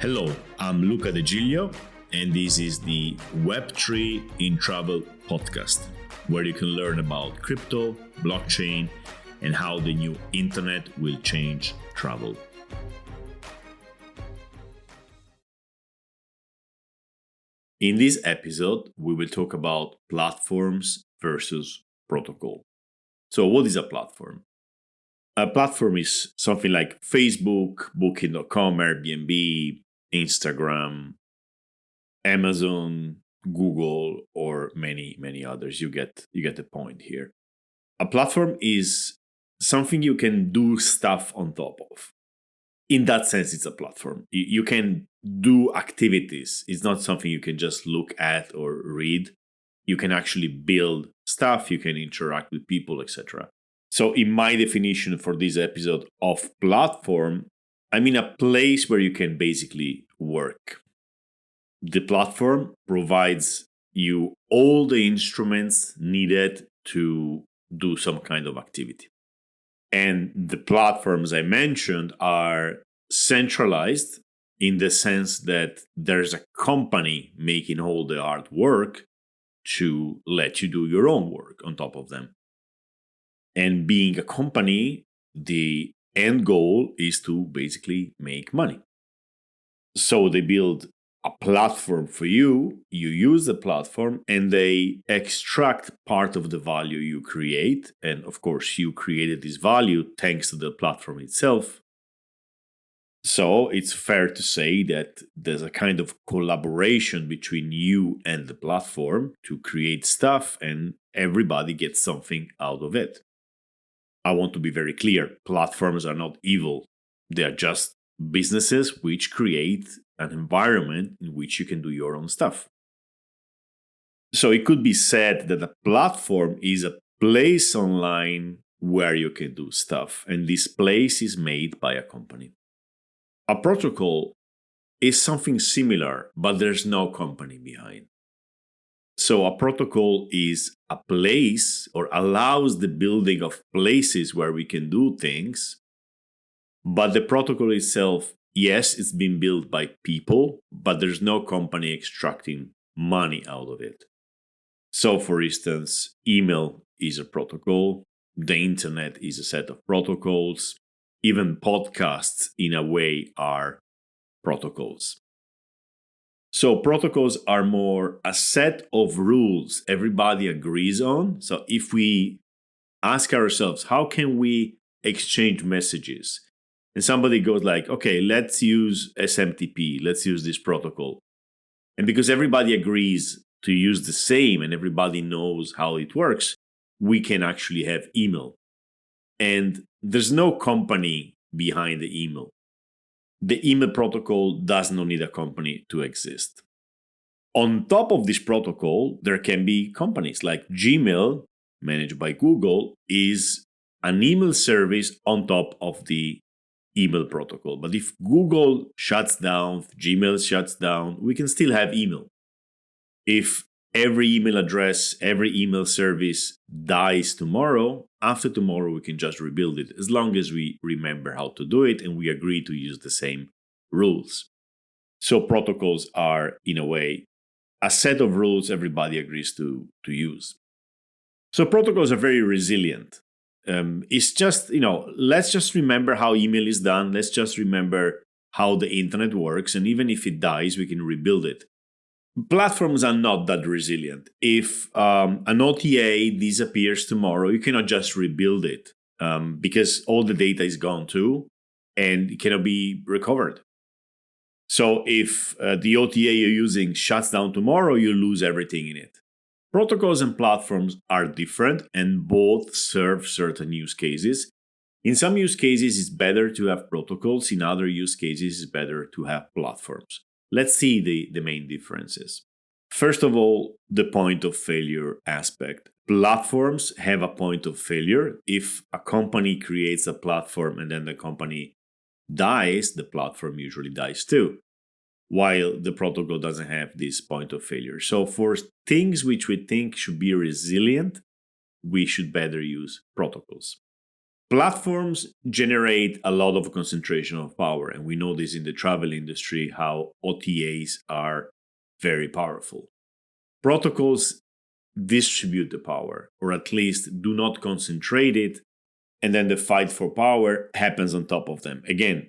Hello, I'm Luca and this is the Web3 in Travel podcast, where you can learn about crypto, blockchain, and how the new internet will change travel. In this episode, we will talk about platforms versus protocol. So what is a platform? A platform is something like Facebook, Booking.com, Airbnb, Instagram, Amazon, Google, or many others. You get the point here. A platform is something you can do stuff on top of. In that sense, it's a platform. You can do activities. It's not something you can just look at or read. You can actually build stuff. You can interact with people, etc. So in my definition for this episode of platform, I mean a place where you can basically work. The platform provides you all the instruments needed to do some kind of activity. And the platforms I mentioned are centralized in the sense that there's a company making all the hard work to let you do your own work on top of them. And being a company, the end goal is to basically make money. So they build a platform for you, you use the platform, and they extract part of the value you create. And of course, you created this value thanks to the platform itself. So it's fair to say that there's a kind of collaboration between you and the platform to create stuff, and everybody gets something out of it. I want to be very clear. Platforms are not evil. They are just businesses which create an environment in which you can do your own stuff. So it could be said that a platform is a place online where you can do stuff, and this place is made by a company. A protocol is something similar, but there's no company behind. So a protocol is a place or allows the building of places where we can do things, but the protocol itself, yes, it's been built by people, but there's no company extracting money out of it. So for instance, email is a protocol, the internet is a set of protocols, even podcasts in a way are protocols. So protocols are more a set of rules everybody agrees on. So if we ask ourselves, how can we exchange messages? And somebody goes like, okay, let's use SMTP. Let's use this protocol. And because everybody agrees to use the same and everybody knows how it works, we can actually have email. And there's no company behind the email. The email protocol does not need a company to exist. On top of this protocol, there can be companies like Gmail, managed by Google, is an email service on top of the email protocol. But if Google shuts down, if Gmail shuts down, we can still have email. If every email address, every email service dies tomorrow, after tomorrow we can just rebuild it, as long as we remember how to do it and we agree to use the same rules. So protocols are, in a way, a set of rules everybody agrees to use. So protocols are very resilient. It's just, let's just remember how email is done. Let's just remember how the internet works. And even if it dies, we can rebuild it. Platforms are not that resilient. If an OTA disappears tomorrow, you cannot just rebuild it because all the data is gone too and it cannot be recovered. So if the OTA you're using shuts down tomorrow, you lose everything in it. Protocols and platforms are different and both serve certain use cases. In some use cases, it's better to have protocols. In other use cases, it's better to have platforms. Let's see the main differences. First of all, the point of failure aspect. Platforms have a point of failure. If a company creates a platform and then the company dies, the platform usually dies too, while the protocol doesn't have this point of failure. So for things which we think should be resilient, we should better use protocols. Platforms generate a lot of concentration of power, and we know this in the travel industry, how OTAs are very powerful. Protocols distribute the power, or at least do not concentrate it, and then the fight for power happens on top of them. Again,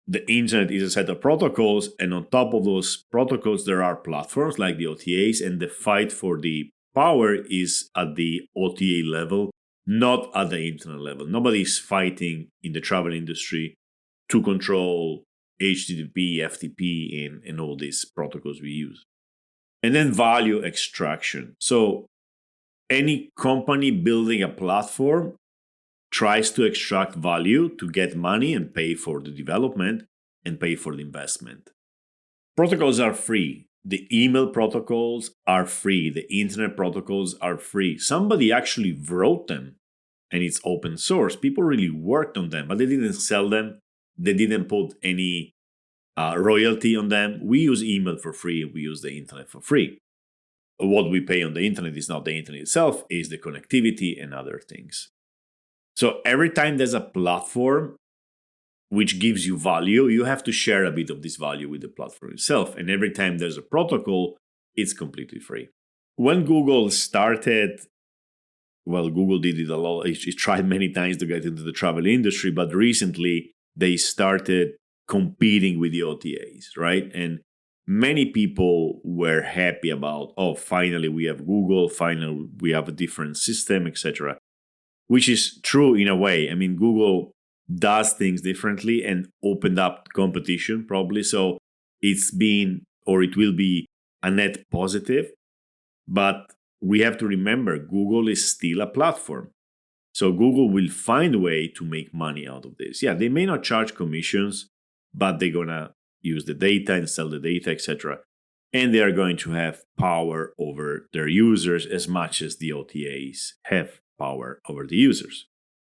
the internet is a set of protocols, and on top of those protocols, there are platforms like the OTAs, and the fight for the power is at the OTA level, not at the internet level. Nobody is fighting in the travel industry to control HTTP, FTP, and all these protocols we use. And then value extraction. So any company building a platform tries to extract value to get money and pay for the development and pay for the investment. Protocols are free. The email protocols are free. The internet protocols are free. Somebody actually wrote them, and it's open source. People really worked on them, but they didn't sell them. They didn't put any royalty on them. We use email for free. We use the internet for free. What we pay on the internet is not the internet itself, is the connectivity and other things. So every time there's a platform which gives you value, you have to share a bit of this value with the platform itself. And every time there's a protocol, it's completely free. When Google started, well, Google did it a lot. It tried many times to get into the travel industry, but recently they started competing with the OTAs, right? And many people were happy about, oh, finally we have Google, finally we have a different system, etc. Which is true in a way. I mean, Google does things differently and opened up competition probably. So it's been, or it will be, a net positive. But we have to remember, Google is still a platform. So Google will find a way to make money out of this. Yeah, they may not charge commissions, but they're going to use the data and sell the data, etc. And they are going to have power over their users as much as the OTAs have power over the users.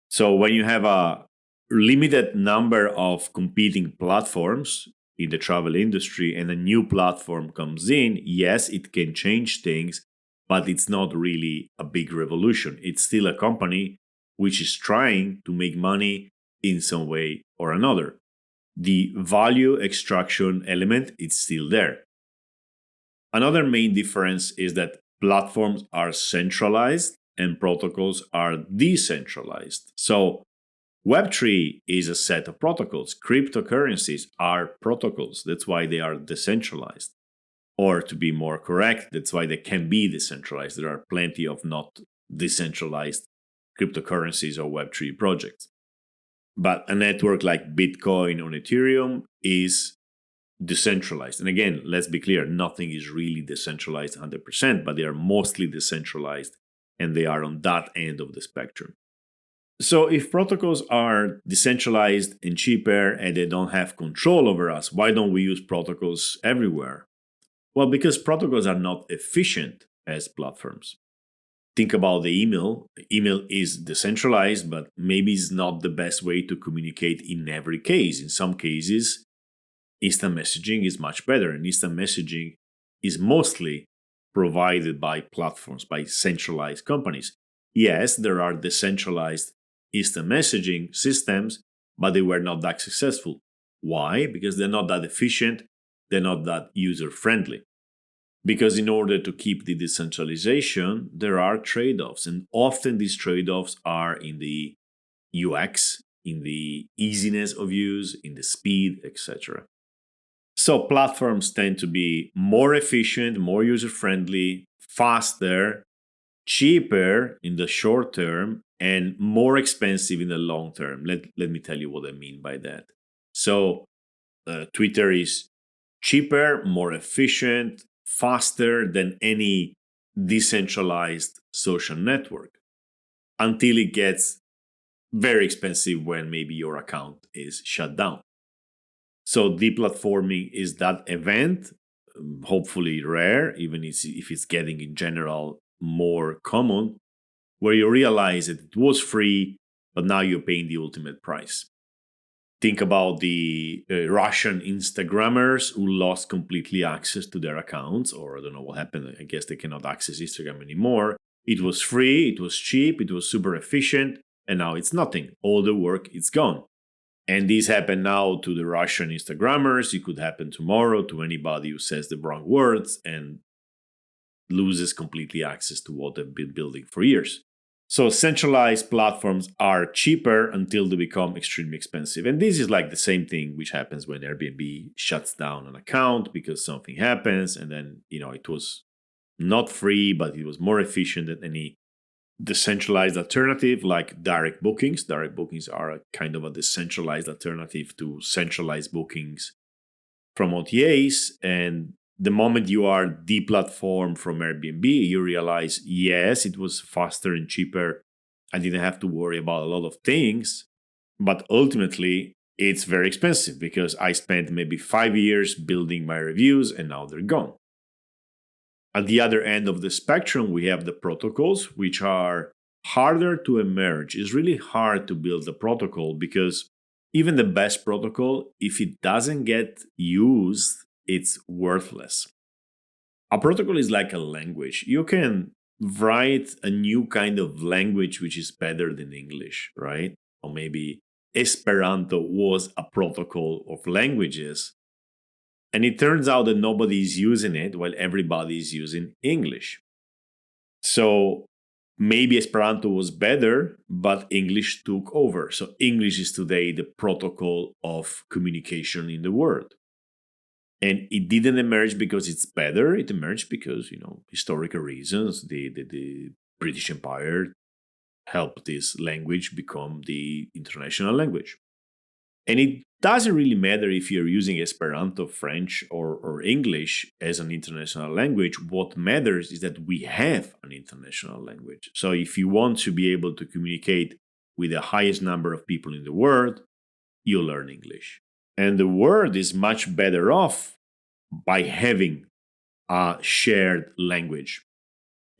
So when you have a limited number of competing platforms in the travel industry and a new platform comes in, yes, it can change things, but it's not really a big revolution. It's still a company which is trying to make money in some way or another. The value extraction element is still there. Another main difference is that platforms are centralized and protocols are decentralized. So Web3 is a set of protocols. Cryptocurrencies are protocols. That's why they are decentralized. Or to be more correct, that's why they can be decentralized. There are plenty of not decentralized cryptocurrencies or Web3 projects. But a network like Bitcoin or Ethereum is decentralized. And again, let's be clear, nothing is really decentralized 100%, but they are mostly decentralized and they are on that end of the spectrum. So if protocols are decentralized and cheaper and they don't have control over us, why don't we use protocols everywhere? Well, because protocols are not efficient as platforms. Think about the email. Email is decentralized, but maybe it's not the best way to communicate in every case. In some cases, instant messaging is much better, and instant messaging is mostly provided by platforms, by centralized companies. Yes, there are decentralized instant messaging systems, but they were not that successful. Why? Because they're not that efficient, they're not that user-friendly. Because in order to keep the decentralization, there are trade-offs, and often these trade-offs are in the UX, in the easiness of use, in the speed, etc. So platforms tend to be more efficient, more user-friendly, faster, cheaper in the short term, and more expensive in the long term. Let me tell you what I mean by that. So Twitter is cheaper, more efficient, faster than any decentralized social network until it gets very expensive when maybe your account is shut down. So deplatforming is that event, hopefully rare, even if it's getting in general more common, where you realize that it was free, but now you're paying the ultimate price. Think about the Russian Instagrammers who lost completely access to their accounts, or I don't know what happened. I guess they cannot access Instagram anymore. It was free, it was cheap, it was super efficient, and now it's nothing. All the work is gone. And this happened now to the Russian Instagrammers. It could happen tomorrow to anybody who says the wrong words and loses completely access to what they've been building for years. So centralized platforms are cheaper until they become extremely expensive. And this is like the same thing which happens when Airbnb shuts down an account because something happens. And then, it was not free, but it was more efficient than any decentralized alternative like direct bookings. Direct bookings are a kind of a decentralized alternative to centralized bookings from OTAs. And the moment you are deplatformed from Airbnb, you realize, yes, it was faster and cheaper. I didn't have to worry about a lot of things. But ultimately, it's very expensive because I spent maybe 5 years building my reviews and now they're gone. At the other end of the spectrum, we have the protocols, which are harder to emerge. It's really hard to build a protocol because even the best protocol, if it doesn't get used, it's worthless. A protocol is like a language. You can write a new kind of language which is better than English, right? Or maybe Esperanto was a protocol of languages. And it turns out that nobody is using it while everybody is using English. So maybe Esperanto was better, but English took over. So English is today the protocol of communication in the world. And it didn't emerge because it's better. It emerged because, historical reasons. The British Empire helped this language become the international language. And it doesn't really matter if you're using Esperanto, French, or English as an international language. What matters is that we have an international language. So if you want to be able to communicate with the highest number of people in the world, you learn English. And the world is much better off by having a shared language.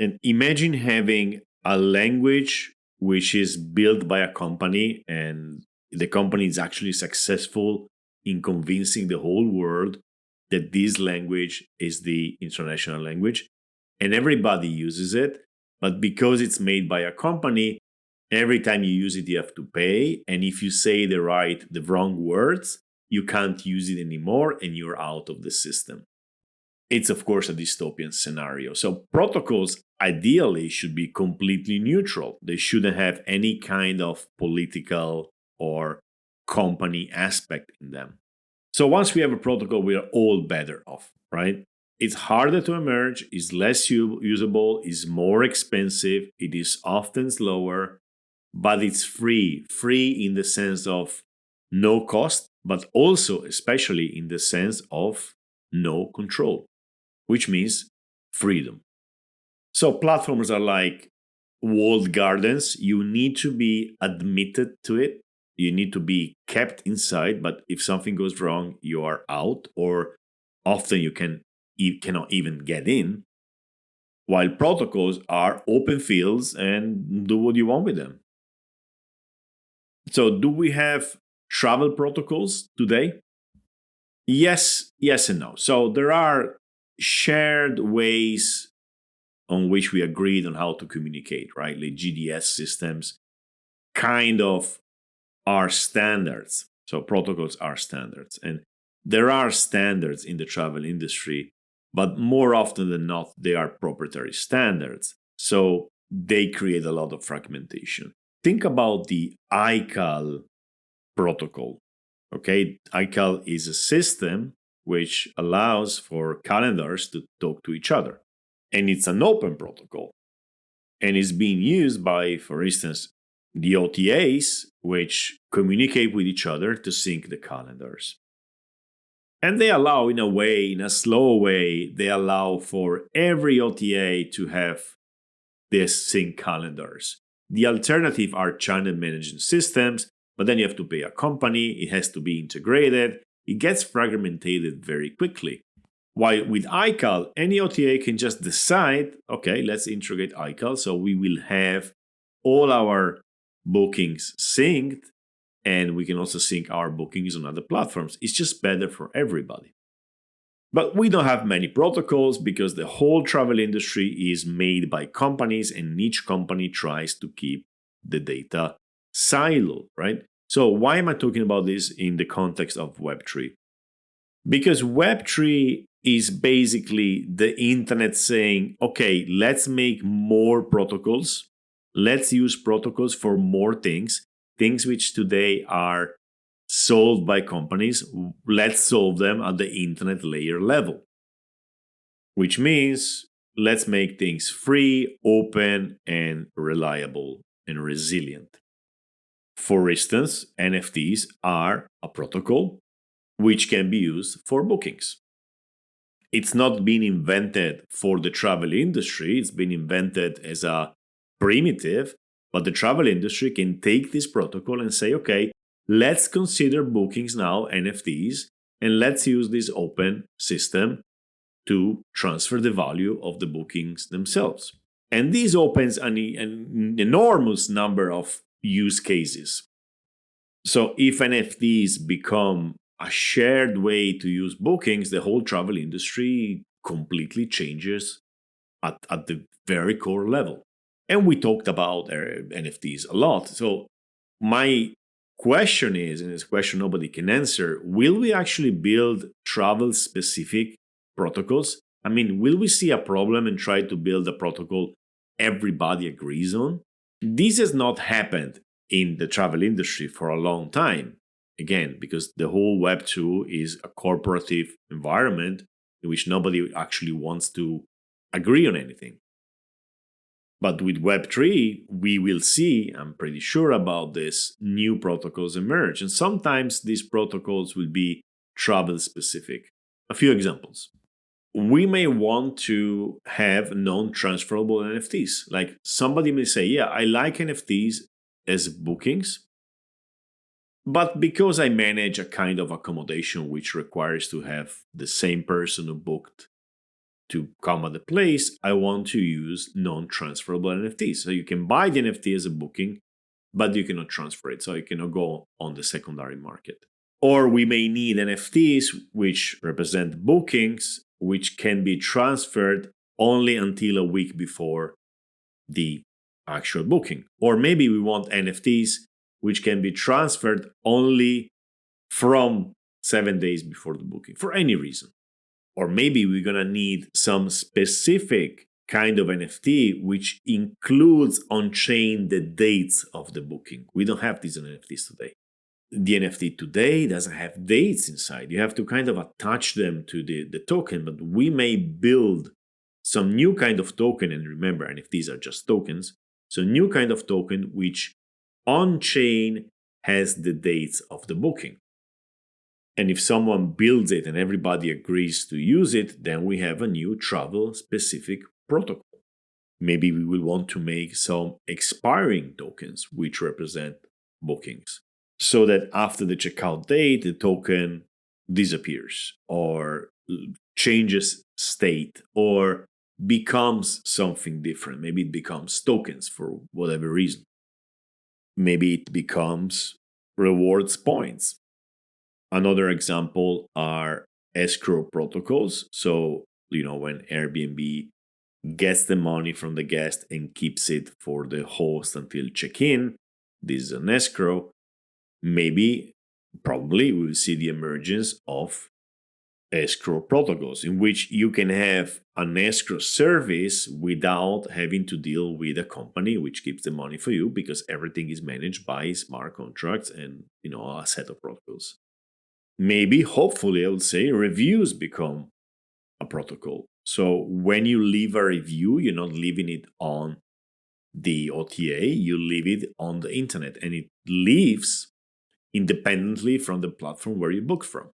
And imagine having a language which is built by a company and the company is actually successful in convincing the whole world that this language is the international language and everybody uses it. But because it's made by a company, every time you use it, you have to pay. And if you say the wrong words, you can't use it anymore and you're out of the system. It's, of course, a dystopian scenario. So protocols ideally should be completely neutral. They shouldn't have any kind of political or company aspect in them. So once we have a protocol, we are all better off, right? It's harder to emerge, is less usable, is more expensive, it is often slower, but it's free. Free in the sense of no cost, but also especially in the sense of no control, which means freedom. So platforms are like walled gardens. You need to be admitted to it. You need to be kept inside, but if something goes wrong, you are out, or often you cannot even get in. While protocols are open fields and do what you want with them. So do we have travel protocols today? Yes and no. So there are shared ways on which we agreed on how to communicate, right? Like GDS systems kind of are standards. So protocols are standards. And there are standards in the travel industry, but more often than not, they are proprietary standards. So they create a lot of fragmentation. Think about the iCal protocol. Okay, iCal is a system which allows for calendars to talk to each other. And it's an open protocol. And it's being used by, for instance, the OTAs, which communicate with each other to sync the calendars. And they allow, in a slow way, they allow for every OTA to have this sync calendars. The alternative are channel management systems, but then you have to pay a company, it has to be integrated, it gets fragmented very quickly. While with iCal, any OTA can just decide, okay, let's integrate iCal, so we will have all our bookings synced, and we can also sync our bookings on other platforms. It's just better for everybody. But we don't have many protocols because the whole travel industry is made by companies, and each company tries to keep the data silo, right? So why am I talking about this in the context of Web3? Because Web3 is basically the internet saying, okay, let's make more protocols. Let's use protocols for more things which today are solved by companies. Let's solve them at the internet layer level, which means let's make things free, open, and reliable and resilient. For instance, NFTs are a protocol which can be used for bookings. It's not been invented for the travel industry, it's been invented as a primitive, but the travel industry can take this protocol and say, okay, let's consider bookings now NFTs, and let's use this open system to transfer the value of the bookings themselves. And this opens an enormous number of use cases. So if NFTs become a shared way to use bookings, the whole travel industry completely changes at the very core level. And we talked about NFTs a lot. So my question is, and it's a question nobody can answer, will we actually build travel-specific protocols? I mean, will we see a problem and try to build a protocol everybody agrees on? This has not happened in the travel industry for a long time. Again, because the whole Web2 is a corporative environment in which nobody actually wants to agree on anything. But with Web3, we will see, I'm pretty sure about this, new protocols emerge. And sometimes these protocols will be travel specific. A few examples. We may want to have non-transferable NFTs. Like somebody may say, yeah, I like NFTs as bookings, but because I manage a kind of accommodation which requires to have the same person who booked to come at the place, I want to use non-transferable NFTs. So you can buy the NFT as a booking, but you cannot transfer it. So you cannot go on the secondary market. Or we may need NFTs which represent bookings, which can be transferred only until a week before the actual booking. Or maybe we want NFTs which can be transferred only from 7 days before the booking, for any reason. Or maybe we're going to need some specific kind of NFT which includes on-chain the dates of the booking. We don't have these NFTs today. The NFT today doesn't have dates inside. You have to kind of attach them to the token, but we may build some new kind of token. And remember, NFTs are just tokens. So new kind of token which on-chain has the dates of the booking. And if someone builds it and everybody agrees to use it, then we have a new travel-specific protocol. Maybe we will want to make some expiring tokens which represent bookings, so that after the checkout date, the token disappears or changes state or becomes something different. Maybe it becomes tokens for whatever reason. Maybe it becomes rewards points. Another example are escrow protocols. So, when Airbnb gets the money from the guest and keeps it for the host until check-in, this is an escrow. Probably we will see the emergence of escrow protocols in which you can have an escrow service without having to deal with a company which keeps the money for you, because everything is managed by smart contracts and a set of protocols. Maybe, hopefully, I would say reviews become a protocol. So when you leave a review, you're not leaving it on the OTA, you leave it on the internet, and it lives independently from the platform where you book from.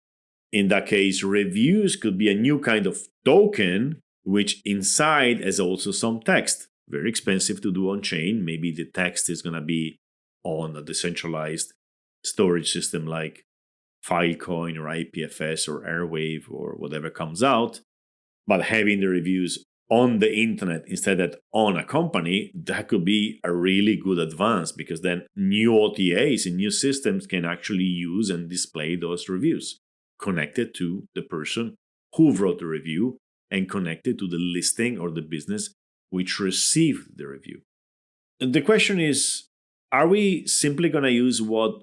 In that case, reviews could be a new kind of token, which inside has also some text. Very expensive to do on chain. Maybe the text is going to be on a decentralized storage system like Filecoin or IPFS or Airwave or whatever comes out. But having the reviews on the internet instead of on a company, that could be a really good advance, because then new OTAs and new systems can actually use and display those reviews connected to the person who wrote the review and connected to the listing or the business which received the review. And the question is, are we simply going to use what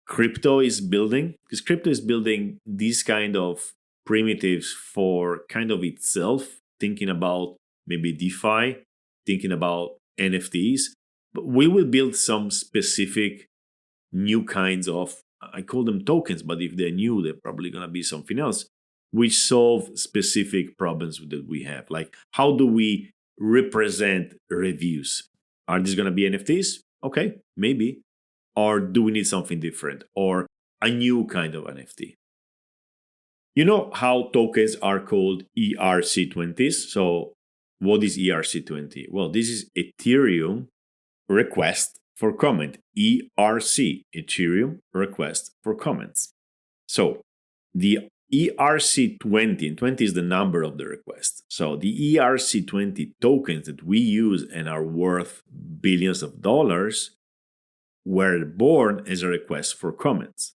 crypto is building? Because crypto is building these kind of primitives for kind of itself, thinking about maybe DeFi, thinking about NFTs. But we will build some specific new kinds of, I call them tokens, but if they're new, they're probably going to be something else, which solve specific problems that we have. Like, how do we represent reviews? Are these going to be NFTs? Okay, maybe. Or do we need something different or a new kind of NFT? You know how tokens are called ERC20s? So, what is ERC20? Well, this is Ethereum request for comment. ERC, Ethereum request for comments. So, the ERC20, and 20 is the number of the request. So, the ERC20 tokens that we use and are worth billions of dollars were born as a request for comments.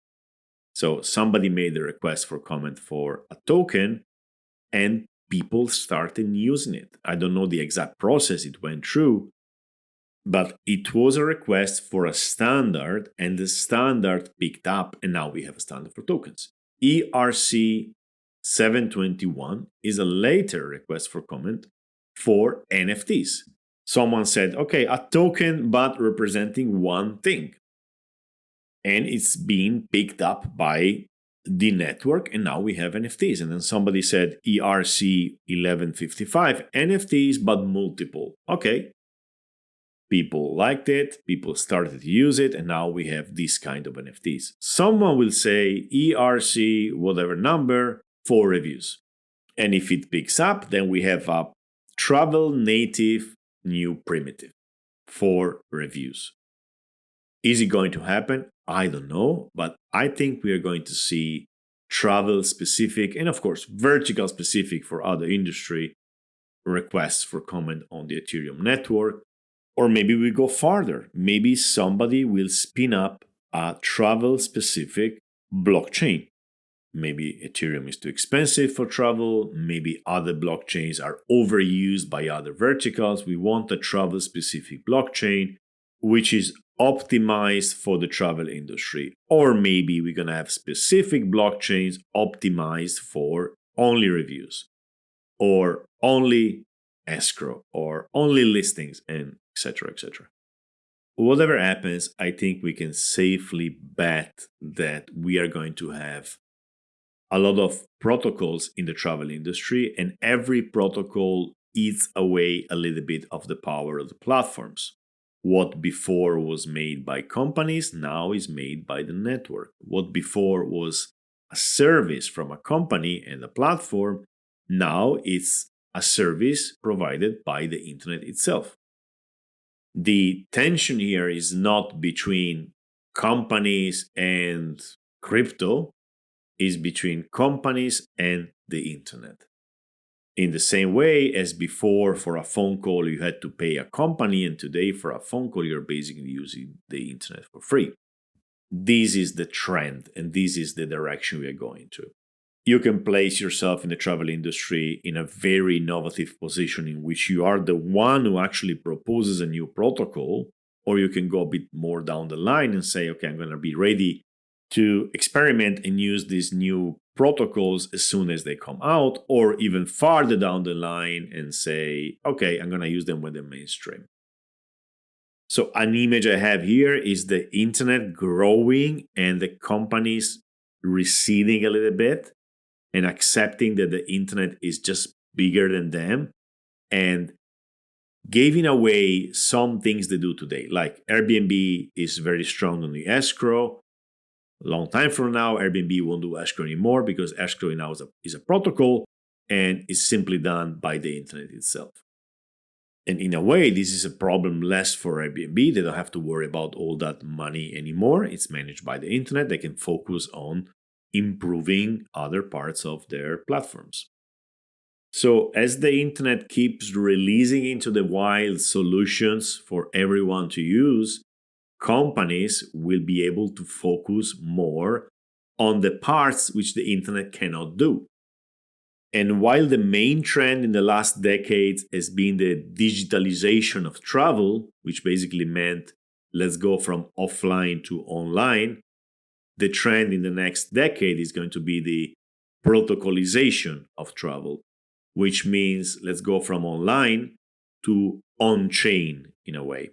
So somebody made a request for comment for a token and people started using it. I don't know the exact process it went through, but it was a request for a standard and the standard picked up and now we have a standard for tokens. ERC 721 is a later request for comment for NFTs. Someone said, okay, a token but representing one thing. And it's being picked up by the network, and now we have NFTs. And then somebody said ERC 1155, NFTs, but multiple. Okay. People liked it, people started to use it, and now we have this kind of NFTs. Someone will say ERC, whatever number, 4 reviews. And if it picks up, then we have a travel native new primitive, 4 reviews. Is it going to happen? I don't know, but I think we are going to see travel specific and, of course, vertical specific for other industry requests for comment on the Ethereum network. Or maybe we go farther. Maybe somebody will spin up a travel specific blockchain. Maybe Ethereum is too expensive for travel. Maybe other blockchains are overused by other verticals. We want a travel specific blockchain which is optimized for the travel industry. Or maybe we're going to have specific blockchains optimized for only reviews or only escrow or only listings and etc. etc. Whatever happens, I think we can safely bet that we are going to have a lot of protocols in the travel industry, and every protocol eats away a little bit of the power of the platforms. What before was made by companies now is made by the network. What before was a service from a company and a platform, now it's a service provided by the internet itself. The tension here is not between companies and crypto, is between companies and the internet. In the same way as before, for a phone call, you had to pay a company, and today, for a phone call, you're basically using the internet for free. This is the trend, and this is the direction we are going to. You can place yourself in the travel industry in a very innovative position in which you are the one who actually proposes a new protocol, or you can go a bit more down the line and say, okay, I'm going to be ready to experiment and use these new protocols as soon as they come out, or even farther down the line and say, okay, I'm going to use them when they're mainstream. So an image I have here is the internet growing and the companies receding a little bit and accepting that the internet is just bigger than them and giving away some things they do today. Like Airbnb is very strong on the escrow. A long time from now, Airbnb won't do escrow anymore because escrow now is a protocol and is simply done by the internet itself. And in a way, this is a problem less for Airbnb. They don't have to worry about all that money anymore. It's managed by the internet. They can focus on improving other parts of their platforms. So as the internet keeps releasing into the wild solutions for everyone to use, companies will be able to focus more on the parts which the internet cannot do. And while the main trend in the last decades has been the digitalization of travel, which basically meant let's go from offline to online, the trend in the next decade is going to be the protocolization of travel, which means let's go from online to on-chain in a way.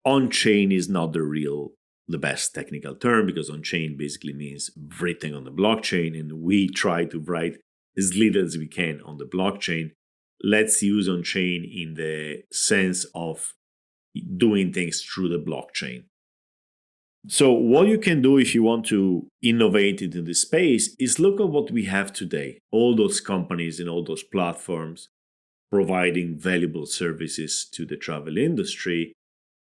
On-chain is not the best technical term, because on-chain basically means written on the blockchain, and we try to write as little as we can on the blockchain. Let's use on-chain in the sense of doing things through the blockchain. So what you can do if you want to innovate into this space is look at what we have today. All those companies and all those platforms providing valuable services to the travel industry,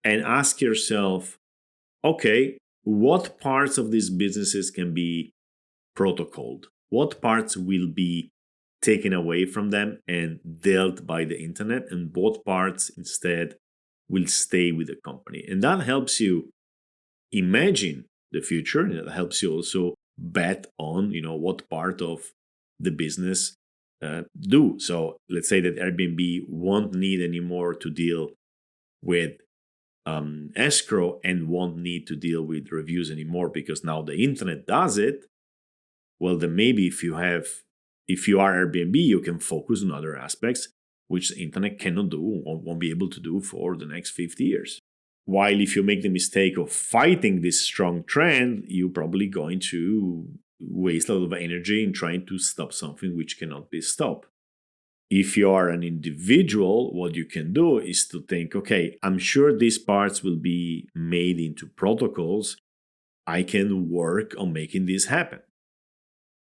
and ask yourself, okay, what parts of these businesses can be protocoled? What parts will be taken away from them and dealt by the internet, and what parts instead will stay with the company? And that helps you imagine the future, and it helps you also bet on what part of the business do. So let's say that Airbnb won't need anymore to deal with escrow and won't need to deal with reviews anymore because now the internet does it. Well, then maybe if you are Airbnb, you can focus on other aspects which the internet cannot do or won't be able to do for the next 50 years. While if you make the mistake of fighting this strong trend, you're probably going to waste a lot of energy in trying to stop something which cannot be stopped. If you are an individual, what you can do is to think, okay, I'm sure these parts will be made into protocols. I can work on making this happen.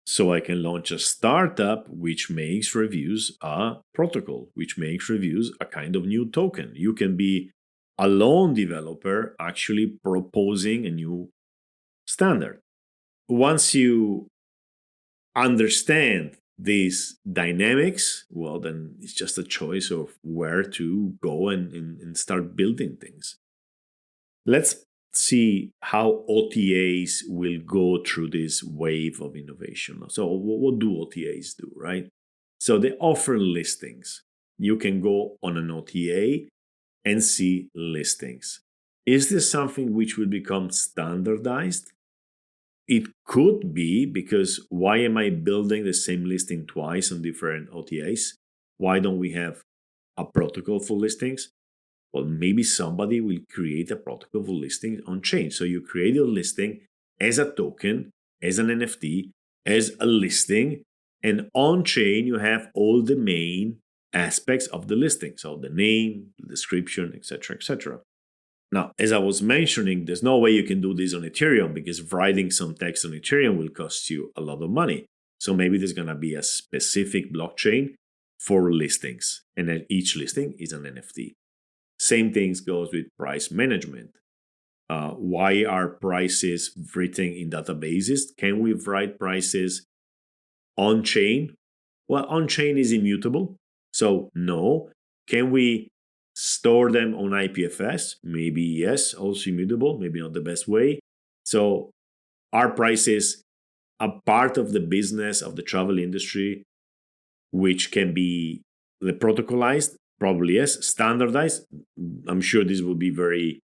So I can launch a startup which makes reviews a protocol, which makes reviews a kind of new token. You can be a lone developer actually proposing a new standard. Once you understand these dynamics, well, then it's just a choice of where to go and start building things. Let's see how OTAs will go through this wave of innovation. So what do OTAs do, right? So they offer listings. You can go on an OTA and see listings. Is this something which will become standardized? It could be, because why am I building the same listing twice on different OTAs? Why don't we have a protocol for listings? Well, maybe somebody will create a protocol for listing on chain. So you create your listing as a token, as an NFT, as a listing, and on chain you have all the main aspects of the listing. So the name, the description, etc., etc. Now, as I was mentioning, there's no way you can do this on Ethereum, because writing some text on Ethereum will cost you a lot of money. So maybe there's going to be a specific blockchain for listings, and then each listing is an NFT. Same things goes with price management. Why are prices written in databases? Can we write prices on chain? Well, on chain is immutable, so no. Can we store them on IPFS? Maybe yes, also immutable, maybe not the best way. So are prices a part of the business of the travel industry which can be protocolized? Probably yes. Standardized? I'm sure this will be very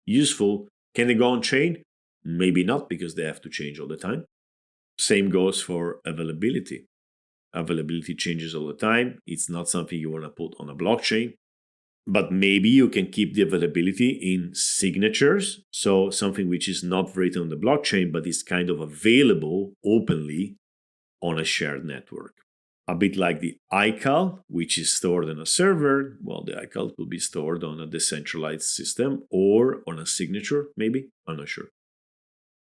useful. Can they go on chain? Maybe not, because they have to change all the time. Same goes for availability. Availability changes all the time. It's not something you want to put on a blockchain. But maybe you can keep the availability in signatures. So something which is not written on the blockchain, but is kind of available openly on a shared network. A bit like the iCal, which is stored on a server. Well, the iCal will be stored on a decentralized system or on a signature, maybe. I'm not sure.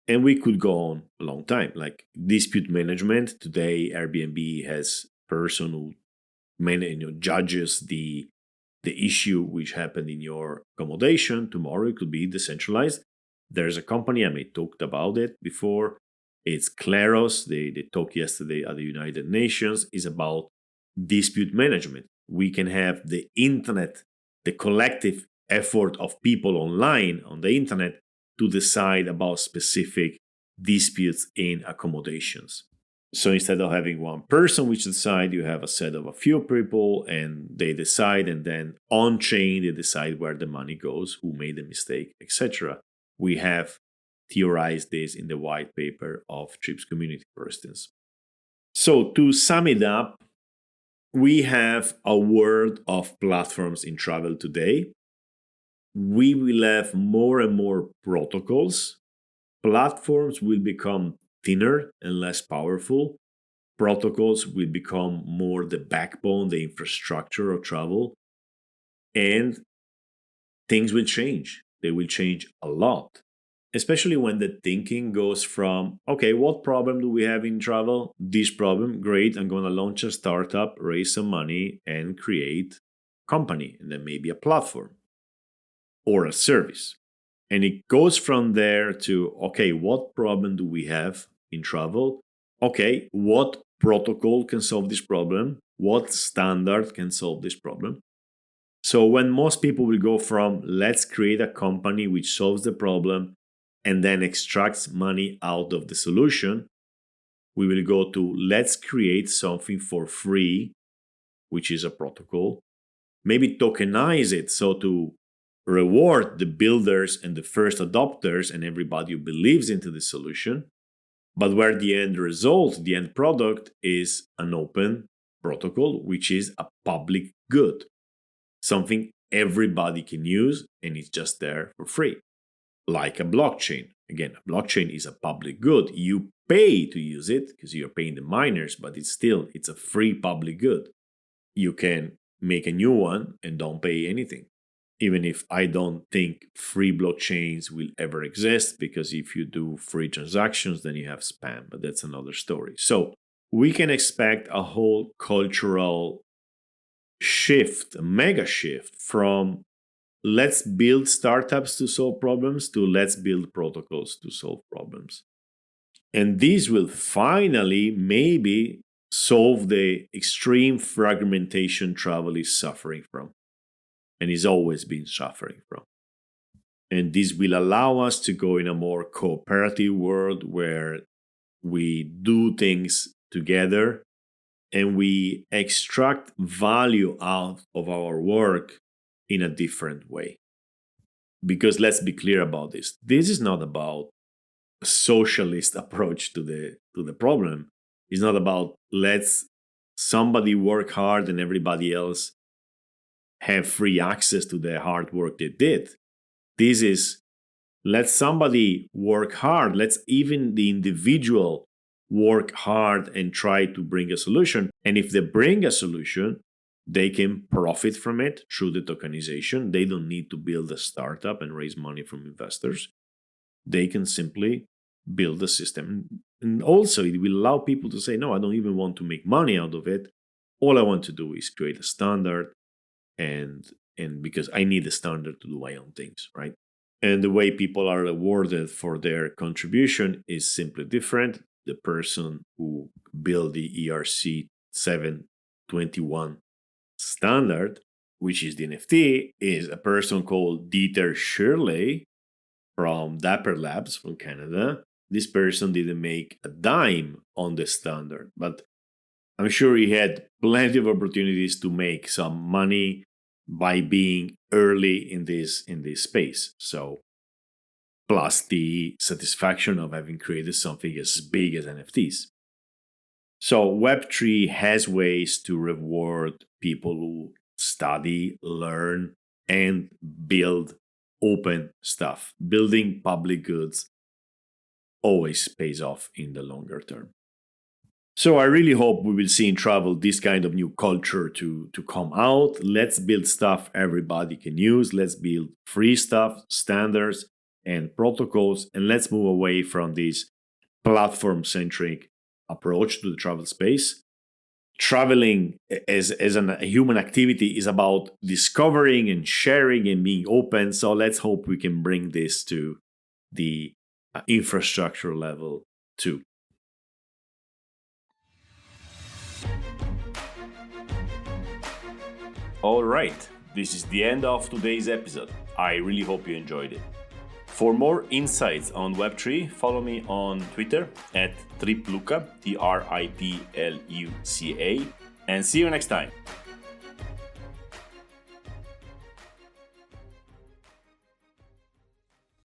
And we could go on a long time. Like dispute management. Today, Airbnb has a person who judges the issue which happened in your accommodation. Tomorrow it could be decentralized. There's a company, I talked about it before. It's Claros. They talked yesterday at the United Nations. Is about dispute management. We can have the internet, the collective effort of people online on the internet to decide about specific disputes in accommodations. So instead of having one person which decide, you have a set of a few people and they decide, and then on chain they decide where the money goes, who made the mistake, etc. We have theorized this in the white paper of Trips Community, for instance. So to sum it up, we have a world of platforms in travel today. We will have more and more protocols. Platforms will become thinner and less powerful. Protocols will become more the backbone, the infrastructure of travel. And things will change. They will change a lot, especially when the thinking goes from, okay, what problem do we have in travel? This problem, great, I'm going to launch a startup, raise some money, and create a company, and then maybe a platform or a service. And it goes from there to, okay, what problem do we have in travel? Okay, what protocol can solve this problem? What standard can solve this problem? So when most people will go from, let's create a company which solves the problem and then extracts money out of the solution, we will go to, let's create something for free, which is a protocol. Maybe tokenize it, so to reward the builders and the first adopters and everybody who believes into the solution, but where the end result, the end product, is an open protocol, which is a public good, something everybody can use and it's just there for free, like a blockchain. Again, a blockchain is a public good. You pay to use it because you're paying the miners, but it's a free public good. You can make a new one and don't pay anything. Even if I don't think free blockchains will ever exist, because if you do free transactions, then you have spam, but that's another story. So we can expect a whole cultural shift, a mega shift from let's build startups to solve problems to let's build protocols to solve problems. And this will finally maybe solve the extreme fragmentation travel is suffering from and is always been suffering from. And this will allow us to go in a more cooperative world where we do things together and we extract value out of our work in a different way. Because let's be clear about this. This is not about a socialist approach to the problem. It's not about let's somebody work hard and everybody else have free access to the hard work they did. This is let somebody work hard. Let's even the individual work hard and try to bring a solution. And if they bring a solution, they can profit from it through the tokenization. They don't need to build a startup and raise money from investors. They can simply build a system. And also, it will allow people to say, no, I don't even want to make money out of it. All I want to do is create a standard. And because I need a standard to do my own things, right? And the way people are rewarded for their contribution is simply different. The person who built the ERC 721 standard, which is the NFT, is a person called Dieter Shirley from Dapper Labs from Canada. This person didn't make a dime on the standard, but I'm sure he had plenty of opportunities to make some money by being early in this space. So, plus the satisfaction of having created something as big as NFTs. So Web3 has ways to reward people who study, learn, and build open stuff. Building public goods always pays off in the longer term. So I really hope we will see in travel this kind of new culture to come out. Let's build stuff everybody can use. Let's build free stuff, standards, and protocols. And let's move away from this platform-centric approach to the travel space. Traveling as a human activity is about discovering and sharing and being open. So let's hope we can bring this to the infrastructure level too. All right, this is the end of today's episode. I really hope you enjoyed it. For more insights on Web3, follow me on Twitter at tripluca, TRIPLUCA, and see you next time.